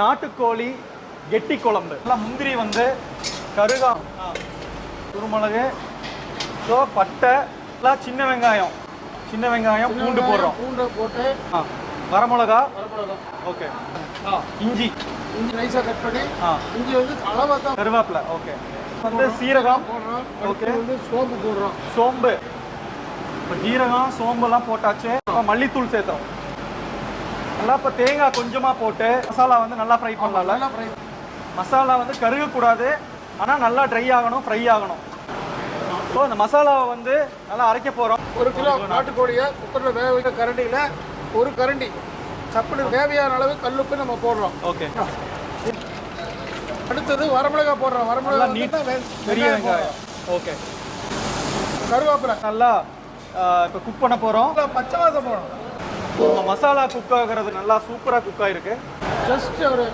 நாட்டுக்கோழி கெட்டி குழம்பு. எல்லாம் முந்திரி வந்து கருகாம், குருமிளகு, ஸோ பட்டை, எல்லாம் சின்ன வெங்காயம் பூண்டு போடுறோம். பூண்டை போட்டு வரமிளகா, ஓகே, இஞ்சி நைஸாக கட் பண்ணி, இஞ்சி வந்து அளவாக தான், கருவேப்பிலை, ஓகே, வந்து சீரகம் போடுறோம். ஓகே, வந்து சோம்பு போடுறோம். சோம்பு, இப்போ ஜீரகம் சோம்புலாம் போட்டாச்சு. இப்போ மல்லித்தூள் சேர்த்தோம். நல்லா இப்போ தேங்காய் கொஞ்சமாக போட்டு மசாலா வந்து நல்லா ஃப்ரை பண்ணலாம்ல. நல்லா ஃப்ரை. மசாலா வந்து கருகக்கூடாது, ஆனால் நல்லா ட்ரை ஆகணும், ஃப்ரை ஆகணும். ஸோ அந்த மசாலாவை வந்து நல்லா அரைக்க போகிறோம். 1 கிலோ நாட்டுக்கோழியை குக்கரில் வேக வைக்க கரண்டியில் 1 கரண்டி சப்புனு தேவையான அளவு கல்லுப்பு நம்ம போடுறோம். ஓகே. அடுத்தது வரமிளகாய் போடுறோம். வரமிளகாய் நீட் பெரிய வெங்காயம், ஓகே, கருவேப்பிலை நல்லா இப்போ குக் பண்ண போகிறோம். பச்சை வாசம் போடணும். மசாலா குக் ஆகிறது நல்லா சூப்பராக குக் ஆகிருக்கு. ஜஸ்ட் ஒரு